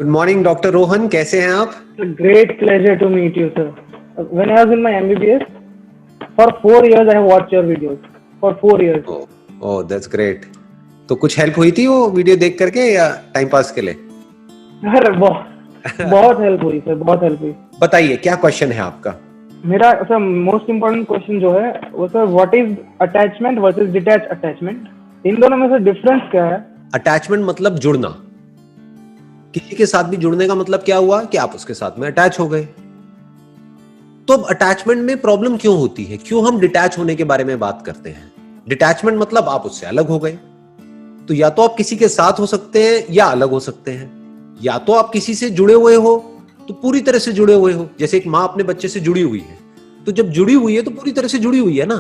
Good morning doctor Rohan, कैसे हैं आप? Great pleasure to meet you, sir. When I was in my MBBS, for 4 years I have watched your videos. For 4 years. Oh that's great. तो कुछ help हुई थी वो video देख करके या टाइम पास के लिए? अरे बहुत हेल्प हुई सर, बहुत हेल्प हुई। बताइए क्या क्वेश्चन है आपका? मेरा सर मोस्ट इम्पोर्टेंट क्वेश्चन जो है वो sir, what is attachment versus detach attachment? इन दोनों में से डिफरेंस क्या है? अटैचमेंट मतलब जुड़ना। किसी के साथ भी जुड़ने का मतलब क्या हुआ कि आप उसके साथ में अटैच हो गए। तो अब अटैचमेंट में प्रॉब्लम क्यों होती है? क्यों हम डिटैच होने के बारे में बात करते हैं? डिटैचमेंट मतलब आप उससे अलग हो गए। तो या तो आप किसी के साथ हो सकते हैं या अलग हो सकते हैं, या तो आप किसी से जुड़े हुए हो तो पूरी तरह से जुड़े हुए हो। जैसे एक माँ अपने बच्चे से जुड़ी हुई है, तो जब जुड़ी हुई है तो पूरी तरह से जुड़ी हुई है ना।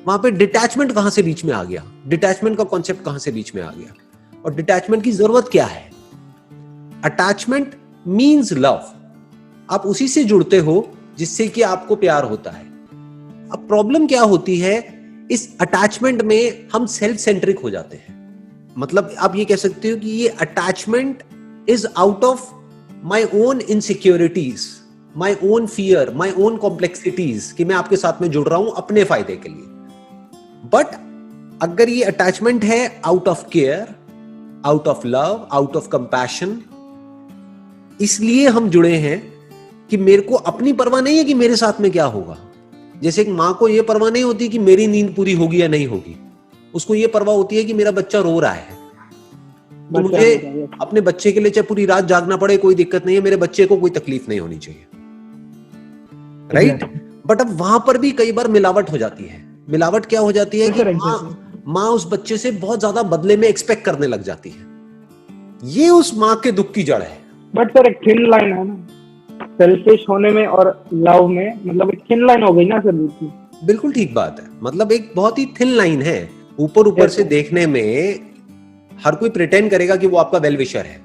वहां पे डिटैचमेंट कहां से बीच में आ गया? डिटैचमेंट का कॉन्सेप्ट कहां से बीच में आ गया? और डिटैचमेंट की जरूरत क्या है? Attachment means love. आप उसी से जुड़ते हो जिससे कि आपको प्यार होता है। अब प्रॉब्लम क्या होती है, इस अटैचमेंट में हम सेल्फ सेंट्रिक हो जाते हैं। मतलब आप ये कह सकते हो कि ये attachment is out of my own insecurities, my own fear, my own complexities, कि मैं आपके साथ में जुड़ रहा हूं अपने फायदे के लिए। बट अगर ये अटैचमेंट है out of care, out of love, out of compassion, इसलिए हम जुड़े हैं कि मेरे को अपनी परवाह नहीं है कि मेरे साथ में क्या होगा। जैसे एक मां को यह परवाह नहीं होती कि मेरी नींद पूरी होगी या नहीं होगी, उसको यह परवाह होती है कि मेरा बच्चा रो रहा है, तो मुझे अपने बच्चे के लिए चाहे पूरी रात जागना पड़े कोई दिक्कत नहीं है, मेरे बच्चे को कोई तकलीफ नहीं होनी चाहिए, राइट? बट अब वहां पर भी कई बार मिलावट हो जाती है। मिलावट क्या हो जाती है कि माँ उस बच्चे से बहुत ज्यादा बदले में एक्सपेक्ट करने लग जाती है। ये उस माँ के दुख की जड़ है। बट सर एक थिन लाइन है ना, सेल्फिश होने में और लव में, मतलब एक थिन लाइन हो गई ना सर। बिल्कुल ठीक बात है, मतलब एक बहुत ही थिन लाइन है। ऊपर ऊपर से देखने में हर कोई प्रिटेंड करेगा कि वो आपका वेल विशर है।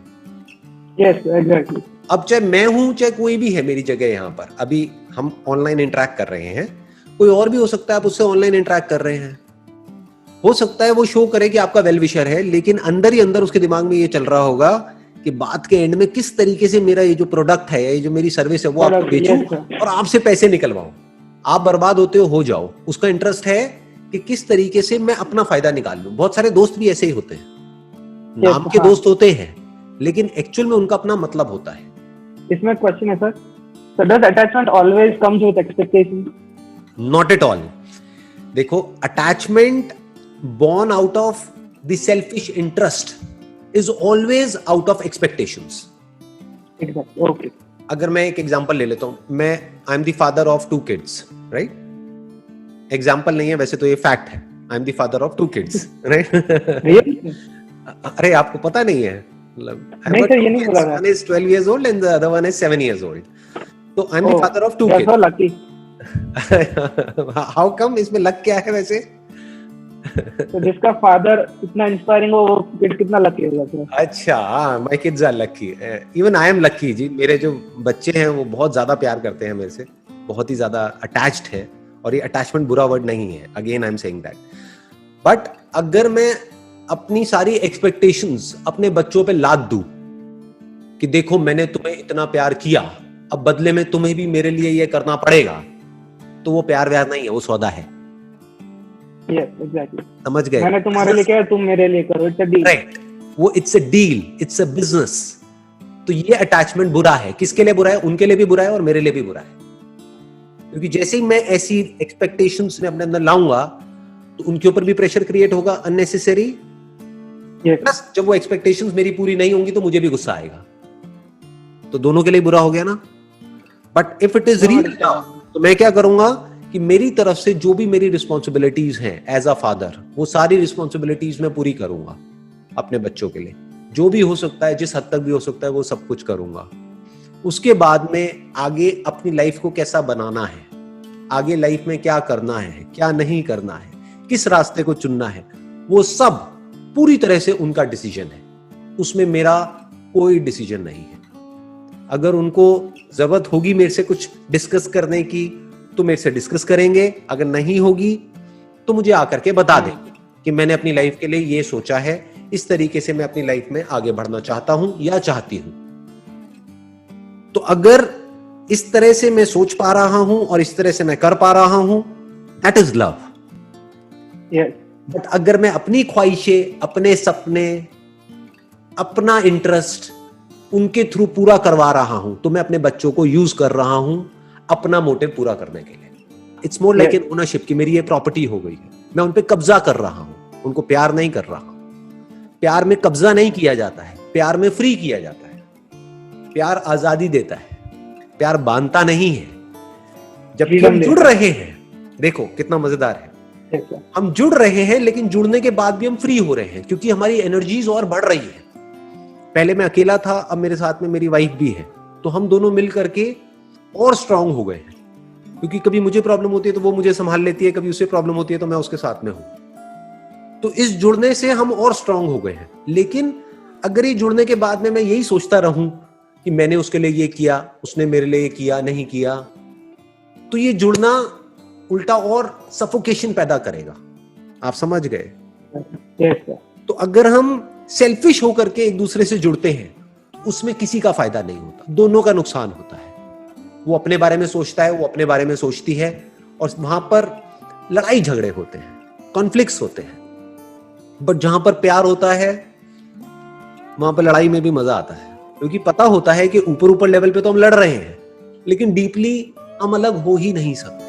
Yes exactly. अब चाहे मैं हूं चाहे कोई भी है मेरी जगह, यहां पर अभी हम ऑनलाइन इंटरेक्ट कर रहे हैं, कोई और भी हो सकता है आप उससे ऑनलाइन इंटरेक्ट कर रहे हैं, हो सकता है वो शो करे कि आपका वेल विशर है, लेकिन अंदर ही अंदर उसके दिमाग में ये चल रहा होगा कि बात के एंड में किस तरीके से मेरा ये जो प्रोडक्ट है, ये जो मेरी सर्विस है, वो आपको बेचूं और आपसे पैसे निकलवाऊं। आप बर्बाद होते हो जाओ। उसका इंटरेस्ट है कि किस तरीके से मैं अपना फायदा निकाल लूं। बहुत सारे दोस्त भी ऐसे ही होते हैं, नाम के दोस्त होते हैं, लेकिन एक्चुअल में उनका अपना मतलब होता है। इसमें क्वेश्चन है sir, so does attachment always comes with expectation? Not at all. देखो, attachment born out of the selfish interest is always out of expectations. Exactly. Okay. अगर मैं एक एग्जांपल ले लेता हूं, मैं I am the father of 2 kids, right? Example नहीं है वैसे तो, ये फैक्ट है। I am the father of 2 kids, right? अरे आपको पता नहीं है? नहीं सर, ये नहीं पता। One is 12 years old and the other one is 7 years old. तो I am the father of 2 kids. You're so lucky. How come? इसमें लक क्या है वैसे? तो जिसका फादर इतना इंस्पायरिंग हो, वो किड कितना लकी होगा सर? अच्छा, my kids are lucky, even I am lucky जी। मेरे जो बच्चे हैं वो बहुत ज्यादा प्यार करते हैं मेरे से, बहुत ही ज्यादा अटैच्ड है। और ये अटैचमेंट बुरा वर्ड नहीं है, again I am saying that. But अगर मैं अपनी सारी एक्सपेक्टेशंस अपने बच्चों पे लाद दूं कि देखो मैंने तुम्हें इतना प्यार किया, अब बदले में तुम्हें भी मेरे लिए ये करना पड़ेगा, तो वो प्यार व्यार नहीं है, वो सौदा है। Yes, exactly. समझ गए? मैंने तुम्हारे लिए किया, तुम मेरे लिए करो। It's a deal. राइट, वो it's a deal, it's a business. तो ये अटैचमेंट बुरा है। किसके लिए बुरा है? उनके लिए भी बुरा है और मेरे लिए भी बुरा है। क्योंकि जैसे ही मैं ऐसी एक्सपेक्टेशंस में अपने अंदर लाऊंगा तो उनके ऊपर भी प्रेशर क्रिएट होगा अननेसेसरी। प्लस जब वो एक्सपेक्टेशंस मेरी पूरी नहीं होंगी तो मुझे भी गुस्सा आएगा, तो दोनों के लिए बुरा हो गया ना। But if it is real तो मैं क्या करूंगा कि मेरी तरफ से जो भी मेरी रिस्पॉन्सिबिलिटीज हैं एज अ फादर, वो सारी रिस्पॉन्सिबिलिटीज मैं पूरी करूंगा अपने बच्चों के लिए। जो भी हो सकता है, जिस हद तक भी हो सकता है, वो सब कुछ करूंगा। उसके बाद में आगे अपनी लाइफ को कैसा बनाना है, आगे लाइफ में क्या करना है, क्या नहीं करना है, किस रास्ते को चुनना है, वो सब पूरी तरह से उनका डिसीजन है। उसमें मेरा कोई डिसीजन नहीं है। अगर उनको जरूरत होगी मेरे से कुछ डिस्कस करने की तो मेरे से डिस्कस करेंगे, अगर नहीं होगी तो मुझे आकर के बता देंगे कि मैंने अपनी लाइफ के लिए ये सोचा है, इस तरीके से मैं अपनी लाइफ में आगे बढ़ना चाहता हूं या चाहती हूं। तो अगर इस तरह से मैं सोच पा रहा हूं और इस तरह से मैं कर पा रहा हूं, that is love. Yes. But अगर मैं अपनी ख्वाहिशें, अपने सपने, अपना इंटरेस्ट उनके थ्रू पूरा करवा रहा हूं, तो मैं अपने बच्चों को यूज कर रहा हूं अपना मोटिव पूरा करने के लिए। It's more like an ownership कि मेरी ये प्रॉपर्टी हो गई है, मैं उन पे कब्जा कर रहा हूं, उनको प्यार नहीं कर रहा हूं। प्यार में कब्जा नहीं किया जाता है, प्यार में फ्री किया जाता है। प्यार आजादी देता है, प्यार बांधता नहीं है। जबकि हम जुड़ रहे हैं, देखो कितना मजेदार है। Yes, sir. हम जुड़ रहे हैं, लेकिन जुड़ने के बाद भी हम फ्री हो रहे हैं, क्योंकि हमारी एनर्जीज और बढ़ रही है। पहले मैं अकेला था, अब मेरे साथ में मेरी वाइफ भी है, तो हम दोनों मिल करके और स्ट्रांग हो गए हैं। क्योंकि कभी मुझे प्रॉब्लम होती है तो वो मुझे संभाल लेती है, कभी उसे प्रॉब्लम होती है तो मैं उसके साथ में हूं। तो इस जुड़ने से हम और स्ट्रांग हो गए हैं। लेकिन अगर ये जुड़ने के बाद में मैं यही सोचता रहूं कि मैंने उसके लिए ये किया, उसने मेरे लिए ये किया, नहीं किया, तो ये जुड़ना उल्टा और सफोकेशन पैदा करेगा। आप समझ गए? Yes, sir. तो अगर हम सेल्फिश होकर के एक दूसरे से जुड़ते हैं, तो उसमें किसी का फायदा नहीं होता, दोनों का नुकसान होता है। वो अपने बारे में सोचता है, वो अपने बारे में सोचती है, और वहां पर लड़ाई झगड़े होते हैं, कॉन्फ्लिक्ट्स होते हैं। बट जहां पर प्यार होता है, वहां पर लड़ाई में भी मजा आता है, क्योंकि पता होता है कि ऊपर ऊपर लेवल पे तो हम लड़ रहे हैं, लेकिन डीपली हम अलग हो ही नहीं सकते।